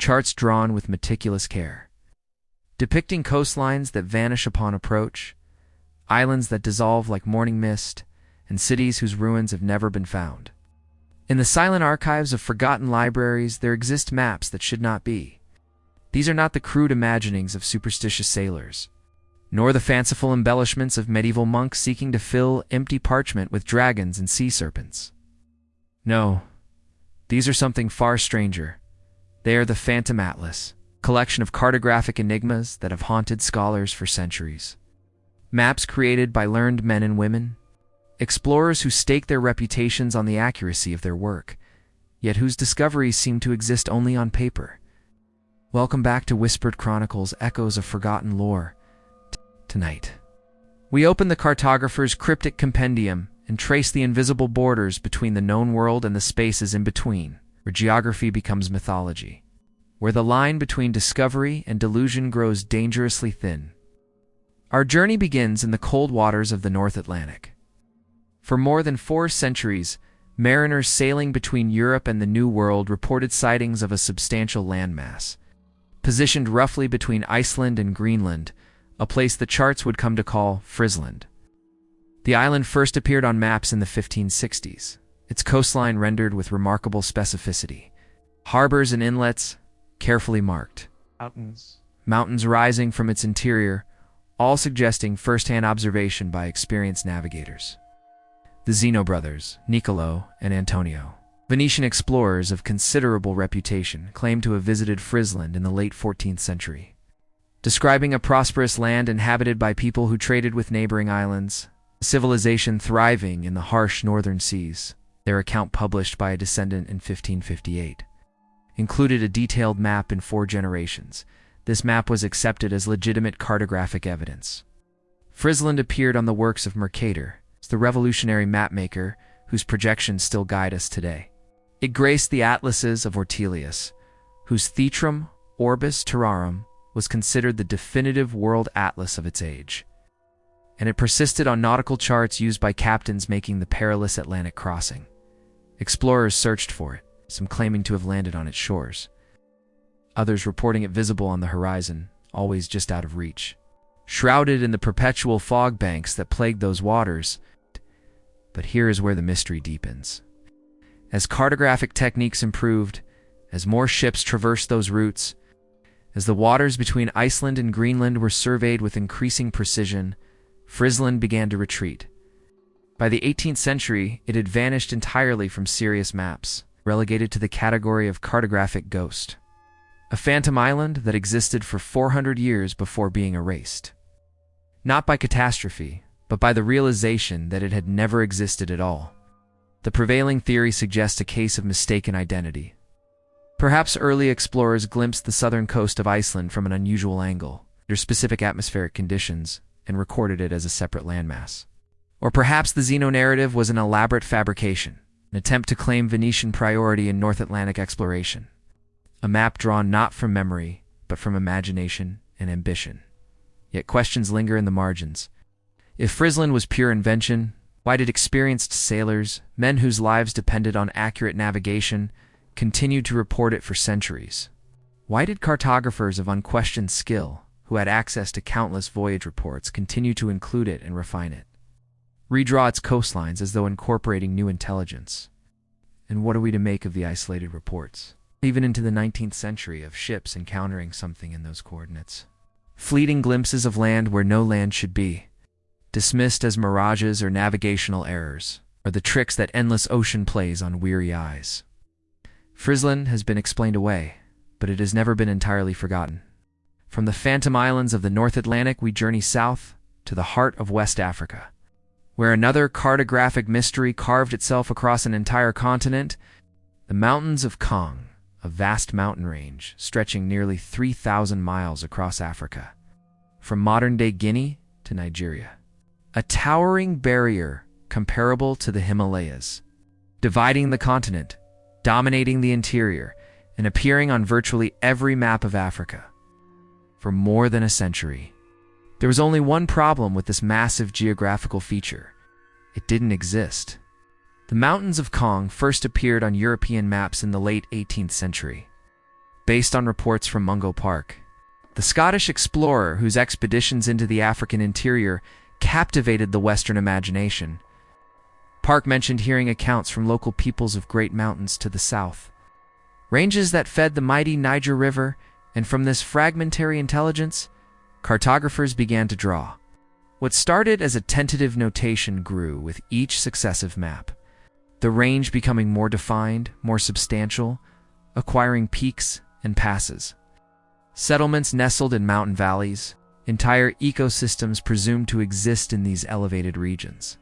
charts drawn with meticulous care, depicting coastlines that vanish upon approach, islands that dissolve like morning mist, and cities whose ruins have never been found. In the silent archives of forgotten libraries, there exist maps that should not be. These are not the crude imaginings of superstitious sailors, nor the fanciful embellishments of medieval monks seeking to fill empty parchment with dragons and sea serpents. No, these are something far stranger. They are the Phantom Atlas, collection of cartographic enigmas that have haunted scholars for centuries. Maps created by learned men and women, explorers who stake their reputations on the accuracy of their work, yet whose discoveries seem to exist only on paper. Welcome back to Whispered Chronicles, Echoes of Forgotten Lore. Tonight, we open the cartographer's cryptic compendium and trace the invisible borders between the known world and the spaces in between, where geography becomes mythology, where the line between discovery and delusion grows dangerously thin. Our journey begins in the cold waters of the North Atlantic. For more than 4 centuries, mariners sailing between Europe and the New World reported sightings of a substantial landmass, positioned roughly between Iceland and Greenland, a place the charts would come to call Frisland. The island first appeared on maps in the 1560s, its coastline rendered with remarkable specificity. Harbors and inlets carefully marked. Mountains rising from its interior, all suggesting first-hand observation by experienced navigators. The Zeno brothers, Niccolo and Antonio, Venetian explorers of considerable reputation, claimed to have visited Frisland in the late 14th century. Describing a prosperous land inhabited by people who traded with neighboring islands, a civilization thriving in the harsh northern seas, their account published by a descendant in 1558 included a detailed map in 4 generations. This map was accepted as legitimate cartographic evidence. Frisland appeared on the works of Mercator, the revolutionary mapmaker whose projections still guide us today. It graced the atlases of Ortelius, whose Theatrum Orbis Terrarum was considered the definitive world atlas of its age. And it persisted on nautical charts used by captains making the perilous Atlantic crossing. Explorers searched for it, some claiming to have landed on its shores, others reporting it visible on the horizon, always just out of reach. Shrouded in the perpetual fog banks that plagued those waters. But here is where the mystery deepens. As cartographic techniques improved, as more ships traversed those routes, as the waters between Iceland and Greenland were surveyed with increasing precision, Frisland began to retreat. By the 18th century, it had vanished entirely from serious maps, relegated to the category of cartographic ghost, a phantom island that existed for 400 years before being erased. Not by catastrophe, but by the realization that it had never existed at all. The prevailing theory suggests a case of mistaken identity. Perhaps early explorers glimpsed the southern coast of Iceland from an unusual angle, under specific atmospheric conditions, and recorded it as a separate landmass. Or perhaps the Zeno narrative was an elaborate fabrication, an attempt to claim Venetian priority in North Atlantic exploration. A map drawn not from memory, but from imagination and ambition. Yet questions linger in the margins. If Frisland was pure invention, why did experienced sailors, men whose lives depended on accurate navigation, continue to report it for centuries? Why did cartographers of unquestioned skill, who had access to countless voyage reports, continue to include it and refine it, redraw its coastlines as though incorporating new intelligence? And what are we to make of the isolated reports, even into the 19th century, of ships encountering something in those coordinates? Fleeting glimpses of land where no land should be, dismissed as mirages or navigational errors, are the tricks that endless ocean plays on weary eyes. Frisland has been explained away, but it has never been entirely forgotten. From the phantom islands of the North Atlantic, we journey south to the heart of West Africa, where another cartographic mystery carved itself across an entire continent: the mountains of Kong, a vast mountain range stretching nearly 3,000 miles across Africa, from modern-day Guinea to Nigeria. A towering barrier comparable to the Himalayas, dividing the continent, dominating the interior, and appearing on virtually every map of Africa. For more than a century, there was only one problem with this massive geographical feature: it didn't exist. The mountains of Kong first appeared on European maps in the late 18th century. based on reports from Mungo Park, the Scottish explorer whose expeditions into the African interior captivated the Western imagination. Park mentioned hearing accounts from local peoples of great mountains to the south, ranges that fed the mighty Niger River, and from this fragmentary intelligence, cartographers began to draw. What started as a tentative notation grew with each successive map, the range becoming more defined, more substantial, acquiring peaks and passes. Settlements nestled in mountain valleys, entire ecosystems presumed to exist in these elevated regions.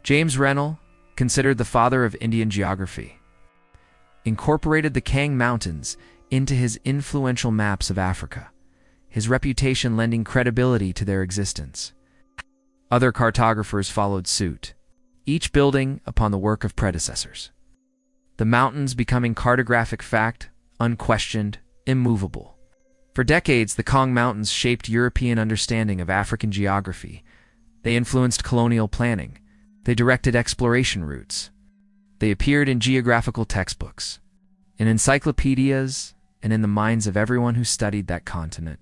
James Rennell, considered the father of Indian geography, incorporated the Kang Mountains into his influential maps of Africa, his reputation lending credibility to their existence. Other cartographers followed suit, each building upon the work of predecessors. The mountains becoming cartographic fact, unquestioned, immovable. For decades, the Kang Mountains shaped European understanding of African geography. They influenced colonial planning. They directed exploration routes. They appeared in geographical textbooks, in encyclopedias, and in the minds of everyone who studied that continent.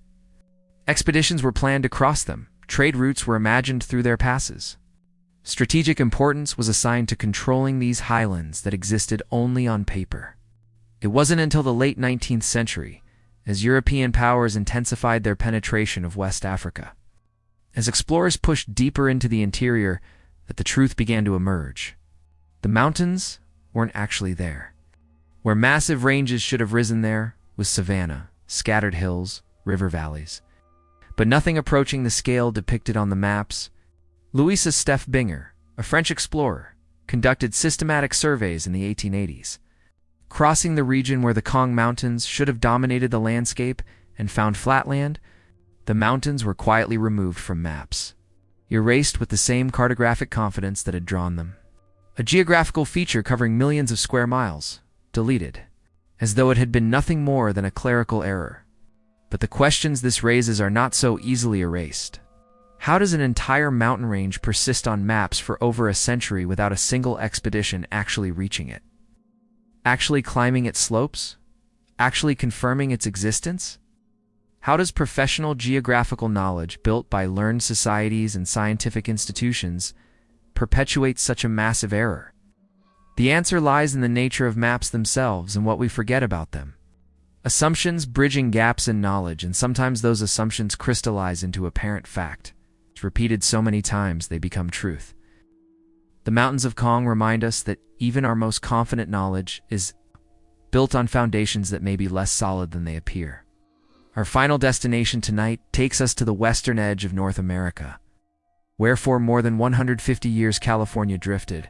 Expeditions were planned to cross them. Trade routes were imagined through their passes. Strategic importance was assigned to controlling these highlands that existed only on paper. It wasn't until the late 19th century, as European powers intensified their penetration of West Africa, as explorers pushed deeper into the interior, that the truth began to emerge. The mountains weren't actually there. Where massive ranges should have risen there was savanna, scattered hills, river valleys, but nothing approaching the scale depicted on the maps. Louisa Steph Binger, a French explorer, conducted systematic surveys in the 1880s, crossing the region where the Kang Mountains should have dominated the landscape and found flatland. The mountains were quietly removed from maps, erased with the same cartographic confidence that had drawn them. A geographical feature covering millions of square miles, deleted, as though it had been nothing more than a clerical error. But the questions this raises are not so easily erased. How does an entire mountain range persist on maps for over a century without a single expedition actually reaching it? Actually climbing its slopes? Actually confirming its existence? How does professional geographical knowledge built by learned societies and scientific institutions perpetuate such a massive error? The answer lies in the nature of maps themselves and what we forget about them. Assumptions bridging gaps in knowledge, and sometimes those assumptions crystallize into apparent fact. Repeated so many times they become truth. The mountains of Kang remind us that even our most confident knowledge is built on foundations that may be less solid than they appear. Our final destination tonight takes us to the western edge of North America, where for more than 150 years California drifted,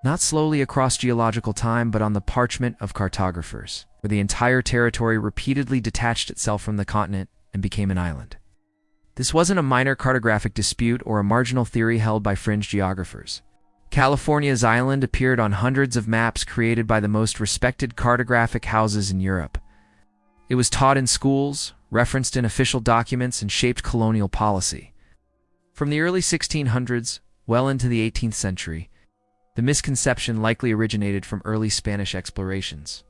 not slowly across geological time, but on the parchment of cartographers, where the entire territory repeatedly detached itself from the continent and became an island. This wasn't a minor cartographic dispute or a marginal theory held by fringe geographers. California's island appeared on hundreds of maps created by the most respected cartographic houses in Europe. It was taught in schools, referenced in official documents, and shaped colonial policy. From the early 1600s, well into the 18th century, the misconception likely originated from early Spanish explorations.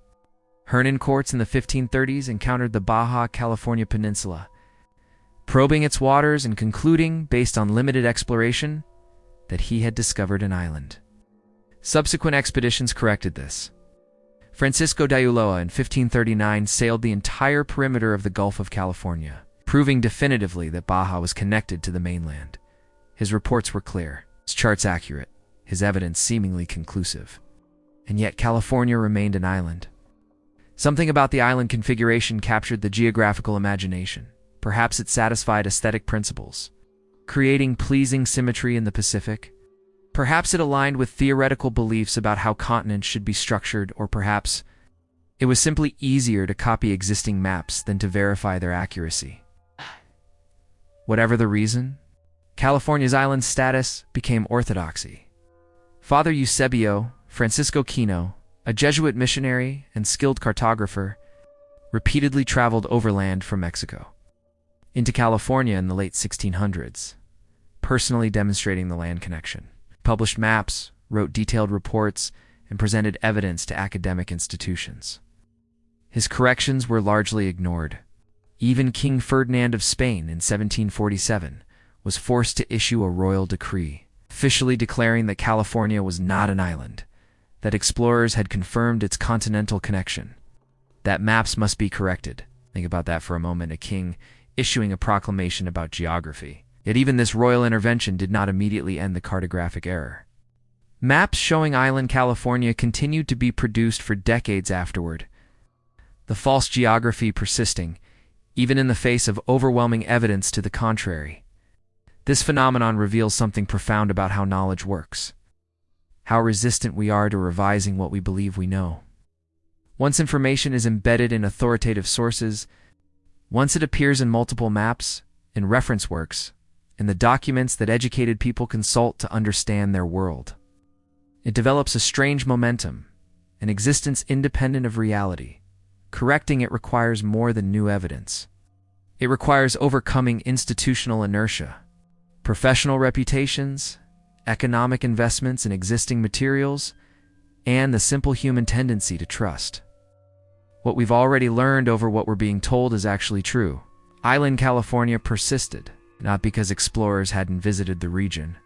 Hernan Cortes in the 1530s encountered the Baja California Peninsula, probing its waters and concluding, based on limited exploration, that he had discovered an island. Subsequent expeditions corrected this. Francisco de Ulloa in 1539 sailed the entire perimeter of the Gulf of California, proving definitively that Baja was connected to the mainland. His reports were clear, his charts accurate, his evidence seemingly conclusive. And yet California remained an island. Something about the island configuration captured the geographical imagination. Perhaps it satisfied aesthetic principles, creating pleasing symmetry in the Pacific. Perhaps it aligned with theoretical beliefs about how continents should be structured, or perhaps it was simply easier to copy existing maps than to verify their accuracy. Whatever the reason, California's island status became orthodoxy. Father Eusebio Francisco Kino, a Jesuit missionary and skilled cartographer, repeatedly traveled overland from Mexico into California in the late 1600s, personally demonstrating the land connection. Published maps, wrote detailed reports, and presented evidence to academic institutions. His corrections were largely ignored. Even King Ferdinand of Spain in 1747 was forced to issue a royal decree, officially declaring that California was not an island, that explorers had confirmed its continental connection, that maps must be corrected. Think about that for a moment, a king issuing a proclamation about geography. Yet even this royal intervention did not immediately end the cartographic error. Maps showing island California continued to be produced for decades afterward, the false geography persisting, even in the face of overwhelming evidence to the contrary. This phenomenon reveals something profound about how knowledge works, how resistant we are to revising what we believe we know. Once information is embedded in authoritative sources, once it appears in multiple maps, in reference works, in the documents that educated people consult to understand their world, it develops a strange momentum, an existence independent of reality. Correcting it requires more than new evidence. It requires overcoming institutional inertia, professional reputations, economic investments in existing materials, and the simple human tendency to trust what we've already learned over what we're being told is actually true. Island California persisted, not because explorers hadn't visited the region,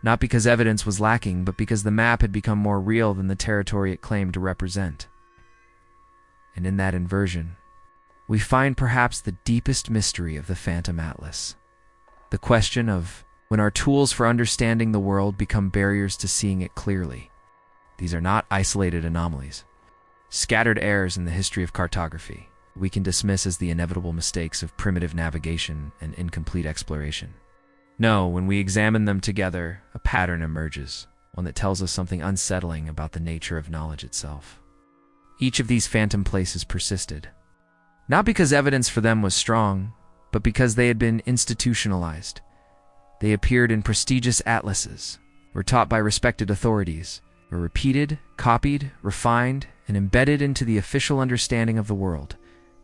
not because evidence was lacking, but because the map had become more real than the territory it claimed to represent. And in that inversion, we find perhaps the deepest mystery of the Phantom Atlas. The question of when our tools for understanding the world become barriers to seeing it clearly. These are not isolated anomalies, scattered errors in the history of cartography we can dismiss as the inevitable mistakes of primitive navigation and incomplete exploration. No, when we examine them together, a pattern emerges, one that tells us something unsettling about the nature of knowledge itself. Each of these phantom places persisted, not because evidence for them was strong, but because they had been institutionalized. They appeared in prestigious atlases, were taught by respected authorities, were repeated, copied, refined, and embedded into the official understanding of the world.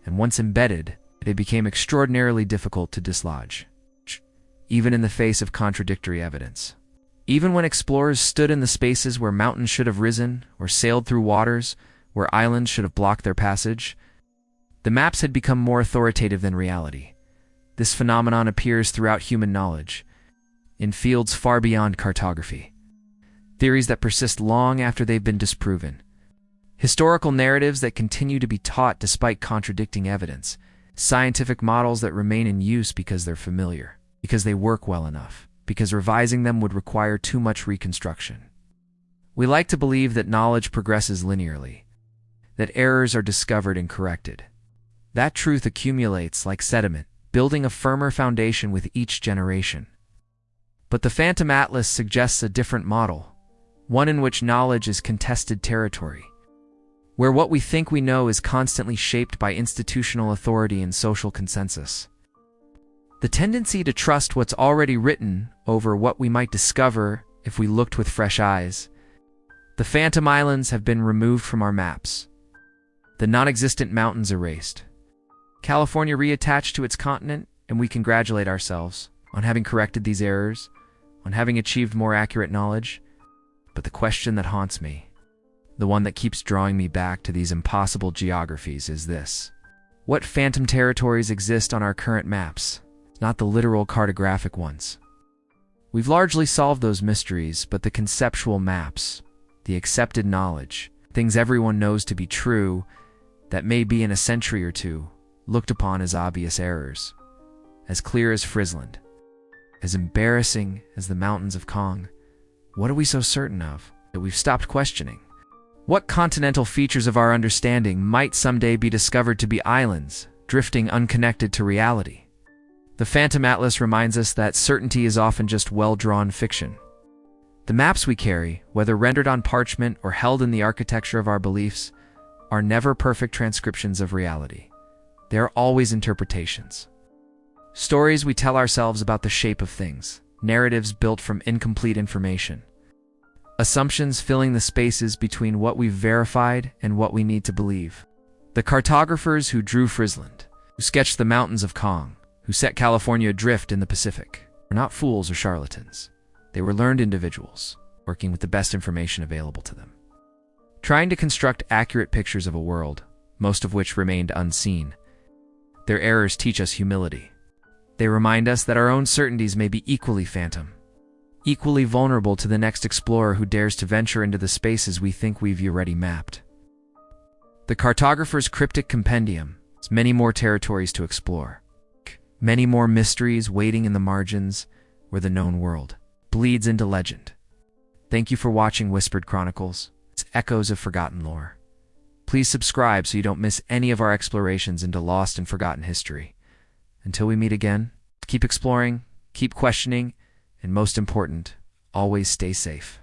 And once embedded, they became extraordinarily difficult to dislodge, even in the face of contradictory evidence. Even when explorers stood in the spaces where mountains should have risen, or sailed through waters where islands should have blocked their passage, the maps had become more authoritative than reality. This phenomenon appears throughout human knowledge, in fields far beyond cartography. Theories that persist long after they've been disproven. Historical narratives that continue to be taught despite contradicting evidence. Scientific models that remain in use because they're familiar, because they work well enough, because revising them would require too much reconstruction. We like to believe that knowledge progresses linearly, that errors are discovered and corrected. That truth accumulates like sediment, building a firmer foundation with each generation. But the Phantom Atlas suggests a different model, one in which knowledge is contested territory, where what we think we know is constantly shaped by institutional authority and social consensus. The tendency to trust what's already written over what we might discover if we looked with fresh eyes. The Phantom Islands have been removed from our maps, the non-existent mountains erased, California reattached to its continent, and we congratulate ourselves on having corrected these errors, on having achieved more accurate knowledge. But the question that haunts me, the one that keeps drawing me back to these impossible geographies, is this. What phantom territories exist on our current maps, not the literal cartographic ones? We've largely solved those mysteries, but the conceptual maps, the accepted knowledge, things everyone knows to be true, that may be in a century or two, looked upon as obvious errors, as clear as Frisland, as embarrassing as the mountains of Kong. What are we so certain of that we've stopped questioning? What continental features of our understanding might someday be discovered to be islands, drifting unconnected to reality? The Phantom Atlas reminds us that certainty is often just well-drawn fiction. The maps we carry, whether rendered on parchment or held in the architecture of our beliefs, are never perfect transcriptions of reality. They are always interpretations. Stories we tell ourselves about the shape of things, narratives built from incomplete information. Assumptions filling the spaces between what we've verified and what we need to believe. The cartographers who drew Frisland, who sketched the mountains of Kong, who set California adrift in the Pacific, were not fools or charlatans. They were learned individuals, working with the best information available to them, trying to construct accurate pictures of a world, most of which remained unseen. Their errors teach us humility. They remind us that our own certainties may be equally phantom, equally vulnerable to the next explorer who dares to venture into the spaces we think we've already mapped. The cartographer's cryptic compendium has many more territories to explore, many more mysteries waiting in the margins where the known world bleeds into legend. Thank you for watching Whispered Chronicles. It's echoes of forgotten lore. Please subscribe so you don't miss any of our explorations into lost and forgotten history. Until we meet again, keep exploring, keep questioning, and most important, always stay safe.